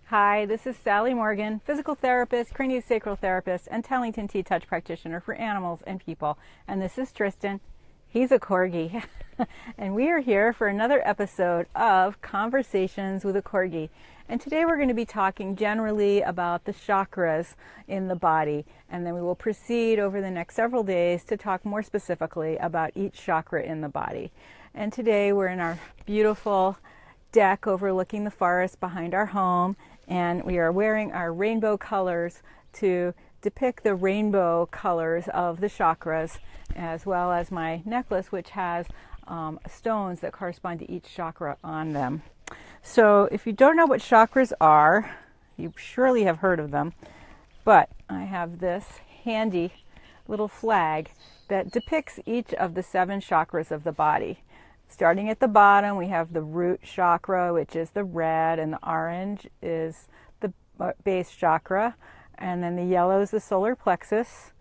Hi, this is Sally Morgan, physical therapist, craniosacral therapist, and Tellington Tea Touch practitioner for animals and people. And this is Tristan. He's a Corgi. And we are here for another episode of Conversations with a Corgi. And today we're going to be talking generally about the chakras in the body. And then we will proceed over the next several days to talk more specifically about each chakra in the body. And today we're in our beautiful deck overlooking the forest behind our home. And we are wearing our rainbow colors to depict the rainbow colors of the chakras, as well as my necklace, which has stones that correspond to each chakra on them. So if you don't know what chakras are, you surely have heard of them, but I have this handy little flag that depicts each of the 7 chakras of the body. Starting at the bottom, we have the root chakra, which is the red, and the orange is the base chakra, and then the yellow is the solar plexus,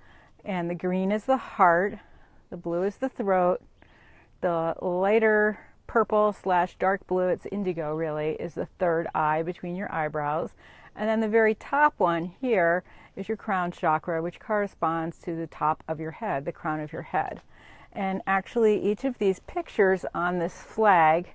and the green is the heart, the blue is the throat, the lighter purple / dark blue, it's indigo really, is the third eye between your eyebrows, and then the very top one here is your crown chakra, which corresponds to the top of your head, the crown of your head. And actually, each of these pictures on this flag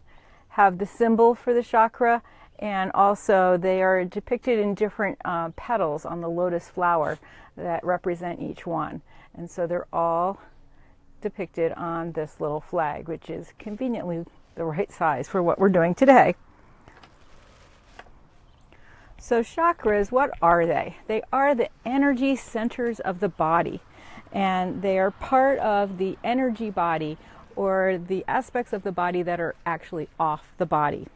have the symbol for the chakra, and also they are depicted in different petals on the lotus flower that represent each one. And so they're all depicted on this little flag, which is conveniently the right size for what we're doing today. So chakras, what are they? They are the energy centers of the body. And they are part of the energy body, or the aspects of the body that are actually off the body.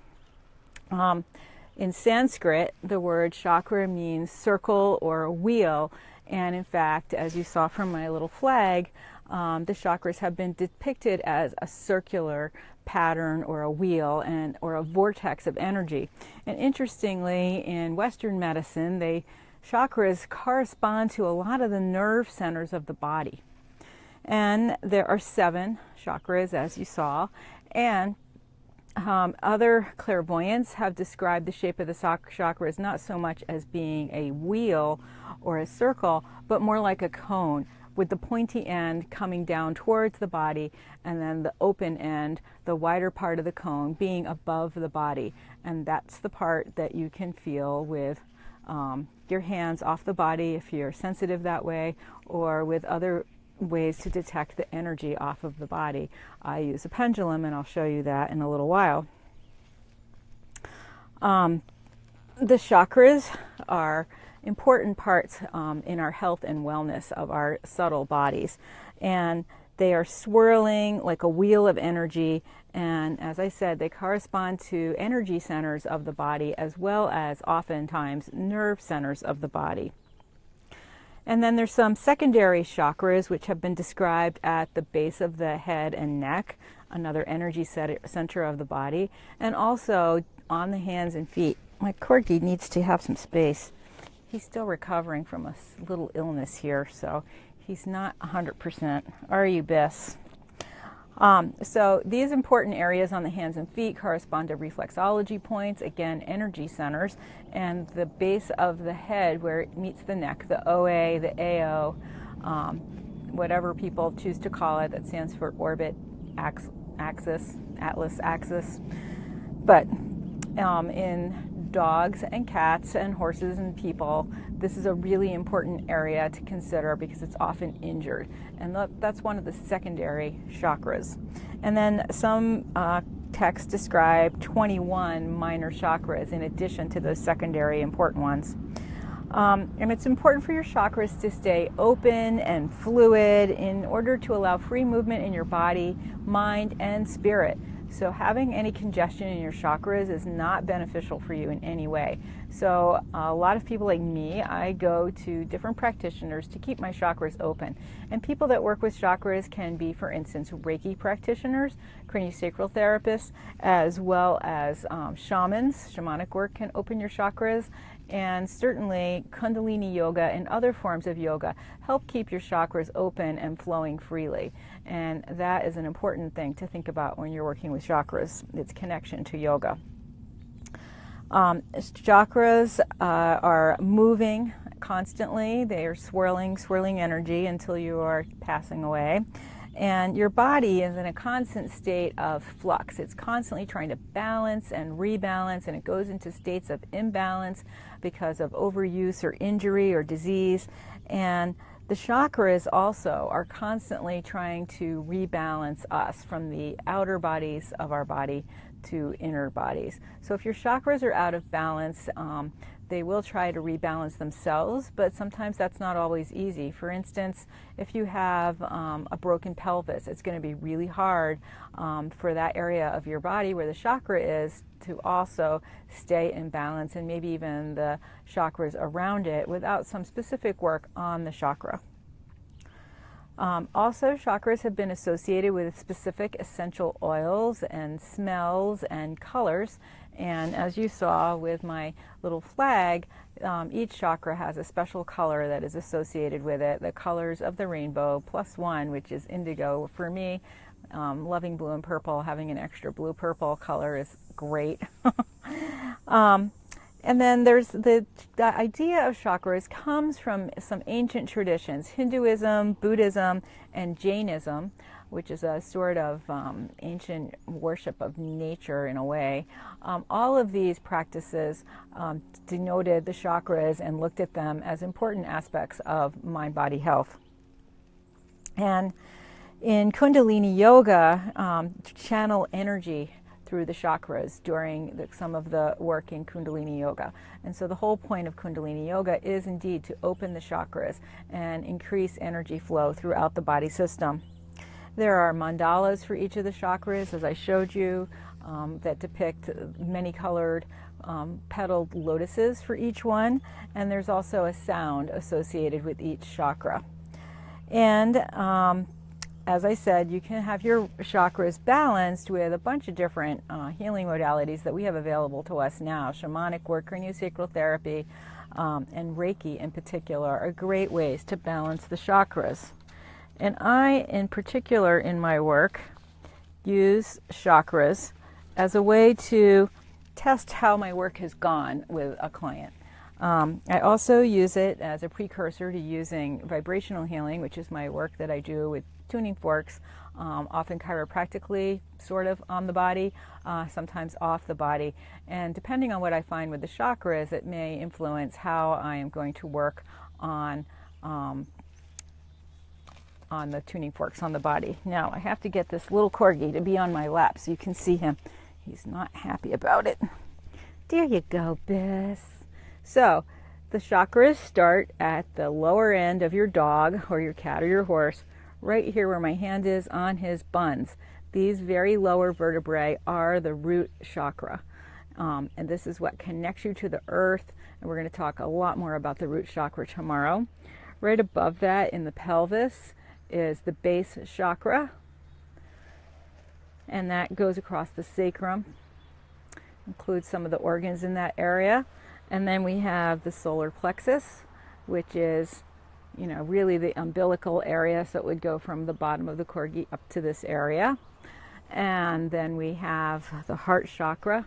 In Sanskrit, the word chakra means circle or wheel. And in fact, as you saw from my little flag, the chakras have been depicted as a circular pattern or a wheel or a vortex of energy. And interestingly, in Western medicine, chakras correspond to a lot of the nerve centers of the body. And there are 7 chakras, as you saw. And other clairvoyants have described the shape of the chakras not so much as being a wheel or a circle, but more like a cone, with the pointy end coming down towards the body, and then the open end, the wider part of the cone, being above the body. And that's the part that you can feel with your hands off the body if you're sensitive that way, or with other ways to detect the energy off of the body. I use a pendulum, and I'll show you that in a little while. The chakras are important parts in our health and wellness of our subtle bodies, and they are swirling like a wheel of energy. And as I said, they correspond to energy centers of the body, as well as oftentimes nerve centers of the body. And then there's some secondary chakras, which have been described at the base of the head and neck, another energy center of the body, and also on the hands and feet. My Corgi needs to have some space. He's still recovering from a little illness here, so he's not 100%. Are you, Bess? So these important areas on the hands and feet correspond to reflexology points, again, energy centers, and the base of the head where it meets the neck, the OA, the AO, whatever people choose to call it, that stands for orbit, axis, atlas axis. But in dogs and cats and horses and people, this is a really important area to consider because it's often injured, and that's one of the secondary chakras. And then some texts describe 21 minor chakras in addition to those secondary important ones. And it's important for your chakras to stay open and fluid in order to allow free movement in your body, mind, and spirit. So having any congestion in your chakras is not beneficial for you in any way. So a lot of people like me, I go to different practitioners to keep my chakras open. And people that work with chakras can be, for instance, Reiki practitioners, craniosacral therapists, as well as shamans. Shamanic work can open your chakras. And certainly Kundalini yoga and other forms of yoga help keep your chakras open and flowing freely. And that is an important thing to think about when you're working with chakras, its connection to yoga. Chakras are moving constantly. They are swirling energy until you are passing away. And your body is in a constant state of flux. It's constantly trying to balance and rebalance, and it goes into states of imbalance because of overuse or injury or disease. And the chakras also are constantly trying to rebalance us from the outer bodies of our body to inner bodies. So if your chakras are out of balance, they will try to rebalance themselves, but sometimes that's not always easy. For instance, if you have a broken pelvis, it's going to be really hard for that area of your body where the chakra is to also stay in balance, and maybe even the chakras around it, without some specific work on the chakra. Also, chakras have been associated with specific essential oils and smells and colors. And as you saw with my little flag, each chakra has a special color that is associated with it. The colors of the rainbow +1, which is indigo. For me, loving blue and purple, having an extra blue-purple color is great. And then there's the idea of chakras comes from some ancient traditions, Hinduism, Buddhism, and Jainism, which is a sort of ancient worship of nature in a way. All of these practices denoted the chakras and looked at them as important aspects of mind-body health. And in Kundalini yoga, channel energy through the chakras during some of the work in Kundalini yoga. And so the whole point of Kundalini yoga is indeed to open the chakras and increase energy flow throughout the body system. There are mandalas for each of the chakras, as I showed you, that depict many-colored petaled lotuses for each one. And there's also a sound associated with each chakra. And as I said, you can have your chakras balanced with a bunch of different healing modalities that we have available to us now. Shamanic work, craniosacral therapy, and Reiki in particular are great ways to balance the chakras. And I, in particular, in my work, use chakras as a way to test how my work has gone with a client. I also use it as a precursor to using vibrational healing, which is my work that I do with tuning forks, often chiropractically, sort of on the body, sometimes off the body. And depending on what I find with the chakras, it may influence how I am going to work on the tuning forks on the body. Now, I have to get this little corgi to be on my lap so you can see him. He's not happy about it. There you go, Bess. So, the chakras start at the lower end of your dog or your cat or your horse, right here where my hand is on his buns. These very lower vertebrae are the root chakra. And this is what connects you to the earth. And we're going to talk a lot more about the root chakra tomorrow. Right above that in the pelvis is the base chakra. And that goes across the sacrum. Includes some of the organs in that area. And then we have the solar plexus, which is, really the umbilical area. So it would go from the bottom of the corgi up to this area. And then we have the heart chakra,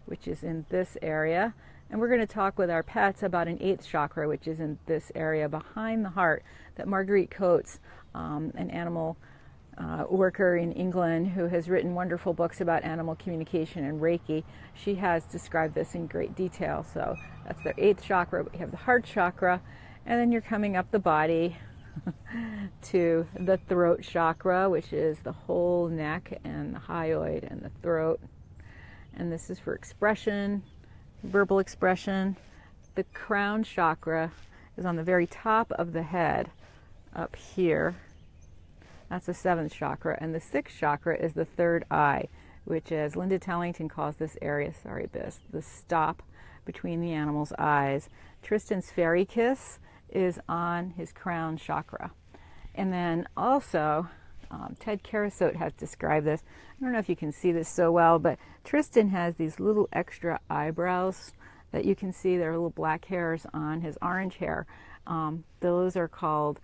which is in this area. And we're going to talk with our pets about an 8th chakra, which is in this area behind the heart, that Marguerite Coates, an animal worker in England who has written wonderful books about animal communication and Reiki, she has described this in great detail. So that's their 8th chakra. We have the heart chakra, and then you're coming up the body to the throat chakra, which is the whole neck and the hyoid and the throat. And this is for expression, verbal expression. The crown chakra is on the very top of the head up here. That's the 7th chakra. And the 6th chakra is the 3rd eye, which, as Linda Tellington calls this area, sorry, Biss, the stop between the animal's eyes. Tristan's fairy kiss is on his crown chakra. And then also, Ted Karasote has described this. I don't know if you can see this so well, but Tristan has these little extra eyebrows that you can see. There are little black hairs on his orange hair. Those are called,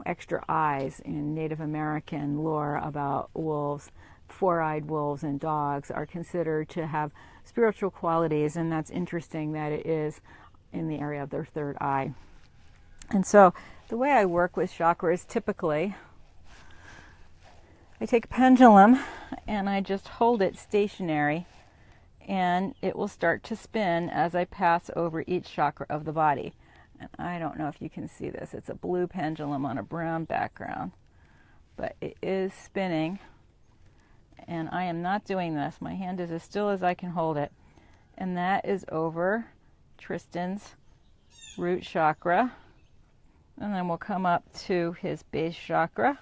extra eyes in Native American lore about wolves. Four-eyed wolves and dogs are considered to have spiritual qualities, and that's interesting that it is in the area of their third eye. And so the way I work with chakras, typically, I take a pendulum and I just hold it stationary, and it will start to spin as I pass over each chakra of the body. And I don't know if you can see this. It's a blue pendulum on a brown background, but it is spinning. And I am not doing this. My hand is as still as I can hold it. And that is over Tristan's root chakra. And then we'll come up to his base chakra,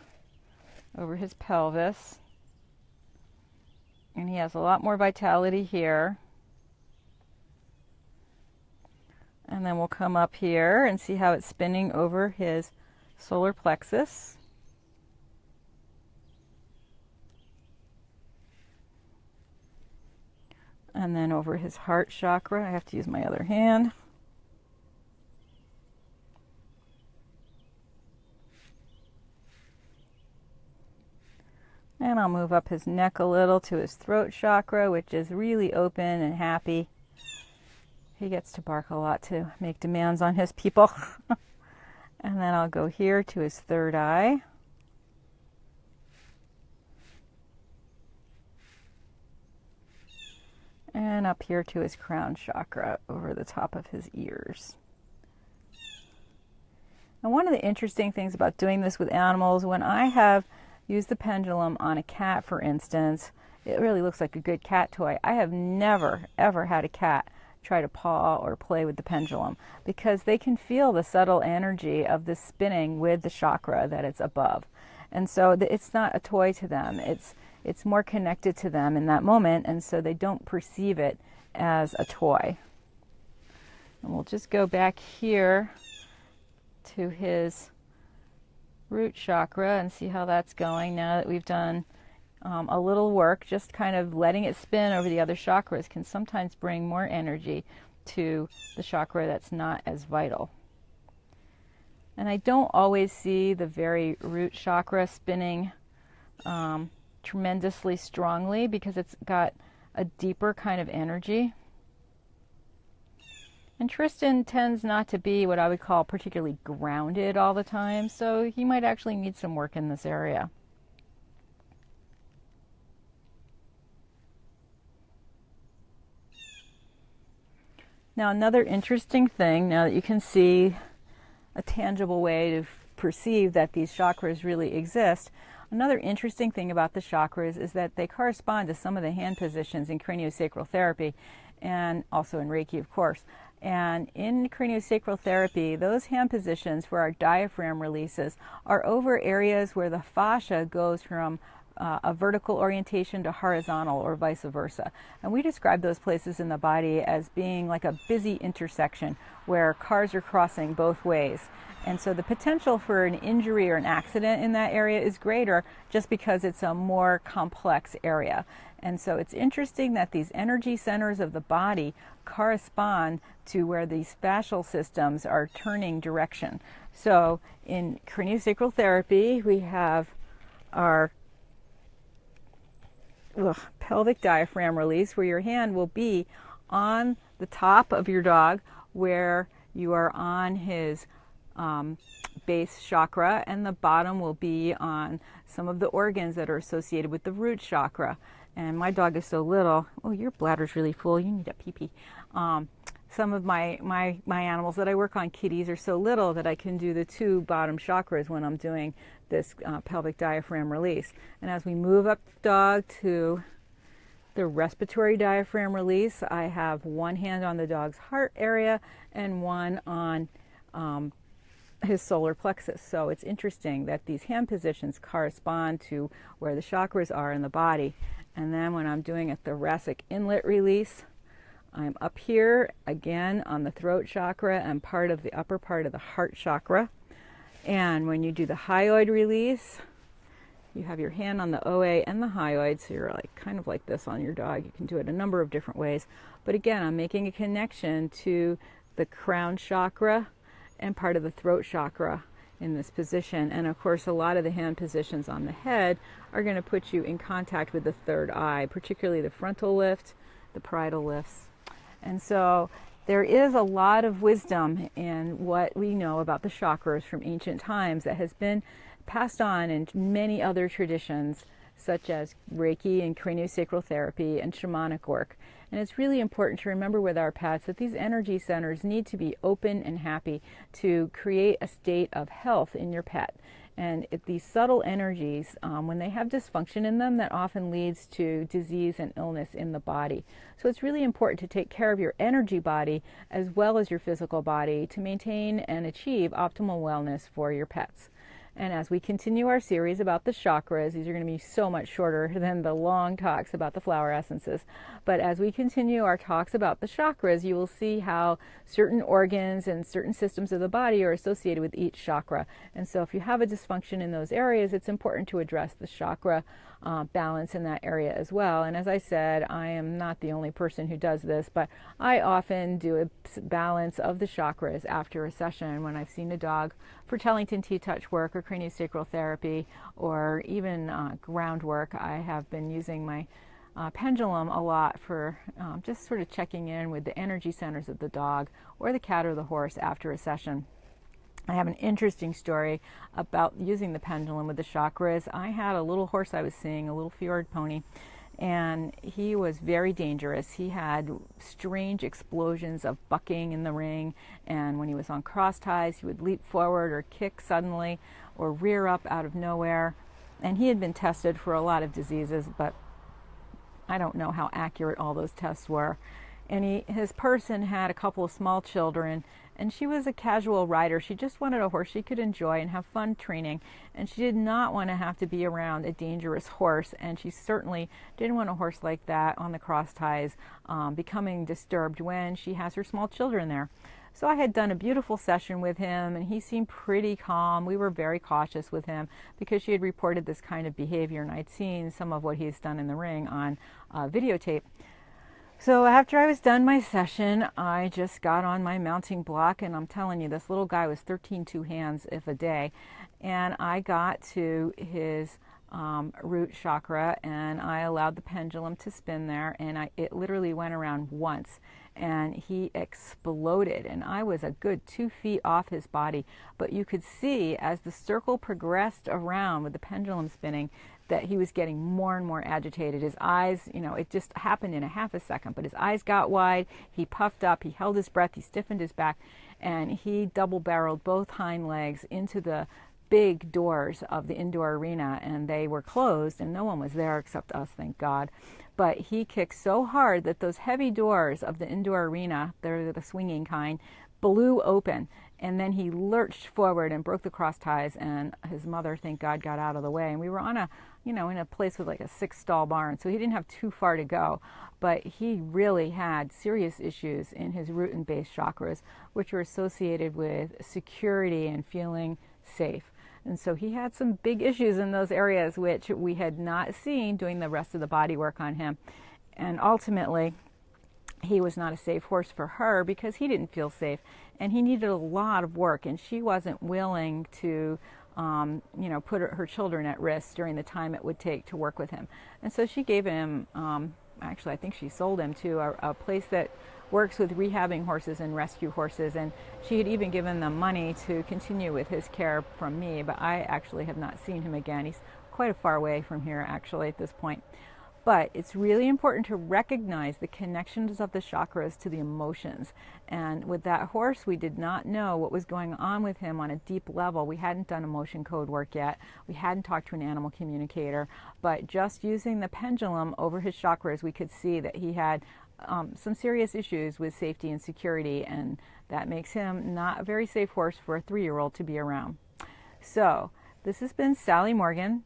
over his pelvis. And he has a lot more vitality here. And then we'll come up here and see how it's spinning over his solar plexus. And then over his heart chakra. I have to use my other hand. And I'll move up his neck a little to his throat chakra, which is really open and happy. He gets to bark a lot to make demands on his people. And then I'll go here to his third eye. And up here to his crown chakra over the top of his ears. And one of the interesting things about doing this with animals, when I have used the pendulum on a cat, for instance, it really looks like a good cat toy. I have never, ever had a cat try to paw or play with the pendulum, because they can feel the subtle energy of the spinning with the chakra that it's above. And so it's not a toy to them. It's more connected to them in that moment, and so they don't perceive it as a toy. And we'll just go back here to his root chakra and see how that's going now that we've done a little work. Just kind of letting it spin over the other chakras can sometimes bring more energy to the chakra that's not as vital. And I don't always see the very root chakra spinning tremendously strongly, because it's got a deeper kind of energy. And Tristan tends not to be what I would call particularly grounded all the time, so he might actually need some work in this area. Now, another interesting thing, now that you can see a tangible way to perceive that these chakras really exist, another interesting thing about the chakras is that they correspond to some of the hand positions in craniosacral therapy, and also in Reiki, of course. And in craniosacral therapy, those hand positions for our diaphragm releases are over areas where the fascia goes from a vertical orientation to horizontal, or vice versa. And we describe those places in the body as being like a busy intersection where cars are crossing both ways. And so the potential for an injury or an accident in that area is greater, just because it's a more complex area. And so it's interesting that these energy centers of the body correspond to where these fascial systems are turning direction. So in craniosacral therapy, we have our pelvic diaphragm release, where your hand will be on the top of your dog, where you are on his base chakra, and the bottom will be on some of the organs that are associated with the root chakra. And my dog is so little. Oh, your bladder's really full. You need a pee-pee. Some of my animals that I work on, kitties, are so little that I can do the two bottom chakras when I'm doing this pelvic diaphragm release. And as we move up the dog to the respiratory diaphragm release, I have one hand on the dog's heart area and one on his solar plexus. So it's interesting that these hand positions correspond to where the chakras are in the body. And then when I'm doing a thoracic inlet release, I'm up here again on the throat chakra and part of the upper part of the heart chakra. And when you do the hyoid release, you have your hand on the OA and the hyoid, so you're like kind of like this on your dog. You can do it a number of different ways. But again, I'm making a connection to the crown chakra and part of the throat chakra in this position. And of course, a lot of the hand positions on the head are going to put you in contact with the third eye, particularly the frontal lift, the parietal lifts. And so there is a lot of wisdom in what we know about the chakras from ancient times that has been passed on in many other traditions, such as Reiki and craniosacral therapy and shamanic work. And it's really important to remember with our pets that these energy centers need to be open and happy to create a state of health in your pet. And these subtle energies, when they have dysfunction in them, that often leads to disease and illness in the body. So it's really important to take care of your energy body as well as your physical body to maintain and achieve optimal wellness for your pets. And as we continue our series about the chakras, these are going to be so much shorter than the long talks about the flower essences. But as we continue our talks about the chakras, you will see how certain organs and certain systems of the body are associated with each chakra. And so if you have a dysfunction in those areas, it's important to address the chakra balance in that area as well. And as I said, I am not the only person who does this, but I often do a balance of the chakras after a session when I've seen a dog for Tellington T-touch work or craniosacral therapy or even groundwork. I have been using my pendulum a lot for just sort of checking in with the energy centers of the dog or the cat or the horse after a session. I have an interesting story about using the pendulum with the chakras. I had a little horse I was seeing, a little fjord pony, and he was very dangerous. He had strange explosions of bucking in the ring, and when he was on cross ties, he would leap forward or kick suddenly or rear up out of nowhere. And he had been tested for a lot of diseases, but I don't know how accurate all those tests were. And his person had a couple of small children, and she was a casual rider. She just wanted a horse she could enjoy and have fun training, and she did not want to have to be around a dangerous horse, and she certainly didn't want a horse like that on the cross ties becoming disturbed when she has her small children there. So I had done a beautiful session with him, and he seemed pretty calm. We were very cautious with him because she had reported this kind of behavior, and I'd seen some of what he's done in the ring on videotape. So after I was done my session, I just got on my mounting block, and I'm telling you, this little guy was 13 two hands if a day. And I got to his root chakra, and I allowed the pendulum to spin there, and it literally went around once, and he exploded, and I was a good 2 feet off his body. But you could see as the circle progressed around with the pendulum spinning that he was getting more and more agitated. His eyes, it just happened in a half a second, but his eyes got wide, he puffed up, he held his breath, he stiffened his back, and he double-barreled both hind legs into the big doors of the indoor arena, and they were closed, and no one was there except us, thank God. But he kicked so hard that those heavy doors of the indoor arena, they're the swinging kind, blew open, and then he lurched forward and broke the cross ties, and his mother, thank God, got out of the way. And we were on a, in a place with like a 6-stall barn, so he didn't have too far to go. But he really had serious issues in his root and base chakras, which were associated with security and feeling safe. And so he had some big issues in those areas, which we had not seen doing the rest of the body work on him. And ultimately, he was not a safe horse for her because he didn't feel safe, and he needed a lot of work, and she wasn't willing to put her children at risk during the time it would take to work with him. And so she gave him, actually I think she sold him to a place that works with rehabbing horses and rescue horses, and she had even given them money to continue with his care from me, but I actually have not seen him again. He's quite a far away from here actually at this point. But it's really important to recognize the connections of the chakras to the emotions. And with that horse, we did not know what was going on with him on a deep level. We hadn't done emotion code work yet. We hadn't talked to an animal communicator. But just using the pendulum over his chakras, we could see that he had some serious issues with safety and security. And that makes him not a very safe horse for a 3-year-old to be around. So this has been Sally Morgan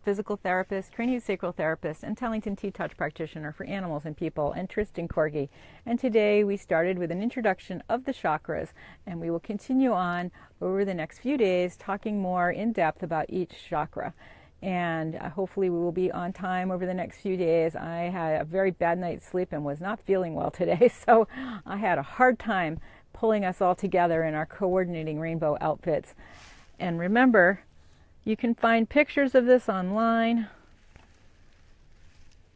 physical therapist, craniosacral therapist, and Tellington Tea Touch practitioner for animals and people, and Tristan Corgi. And today we started with an introduction of the chakras, and we will continue on over the next few days talking more in depth about each chakra. And hopefully we will be on time over the next few days. I had a very bad night's sleep and was not feeling well today, so I had a hard time pulling us all together in our coordinating rainbow outfits. And remember, you can find pictures of this online.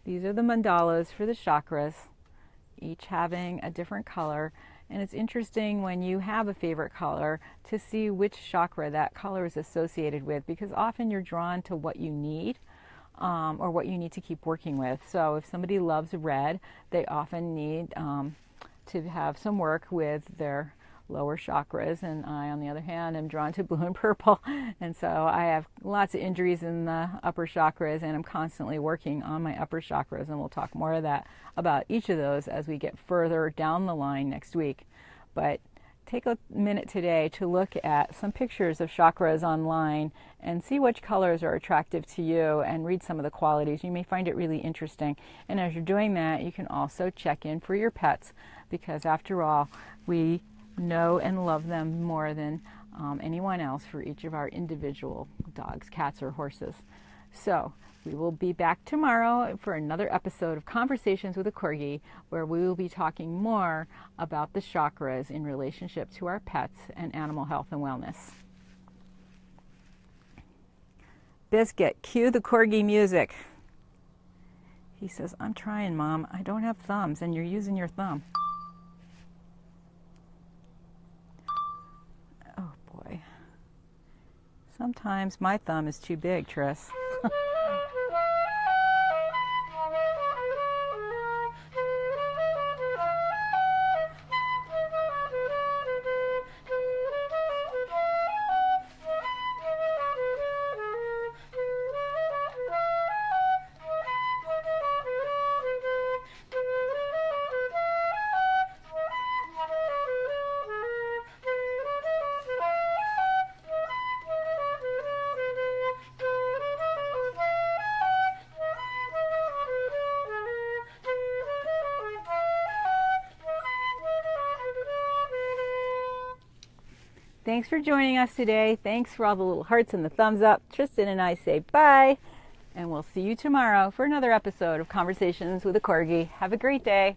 These are the mandalas for the chakras, each having a different color. And it's interesting when you have a favorite color to see which chakra that color is associated with, because often you're drawn to what you need or what you need to keep working with. So if somebody loves red, they often need to have some work with their lower chakras, and I, on the other hand, am drawn to blue and purple, and so I have lots of injuries in the upper chakras, and I'm constantly working on my upper chakras, and we'll talk more of that about each of those as we get further down the line next week. But take a minute today to look at some pictures of chakras online and see which colors are attractive to you and read some of the qualities. You may find it really interesting. And as you're doing that, you can also check in for your pets, because after all, we know and love them more than anyone else for each of our individual dogs, cats, or horses. So we will be back tomorrow for another episode of Conversations with a Corgi, where we will be talking more about the chakras in relationship to our pets and animal health and wellness. Biscuit, cue the Corgi music. He says, "I'm trying, Mom. I don't have thumbs, and you're using your thumb." Sometimes my thumb is too big, Tris. Thanks for joining us today. Thanks for all the little hearts and the thumbs up. Tristan and I say bye, and we'll see you tomorrow for another episode of Conversations with a Corgi. Have a great day.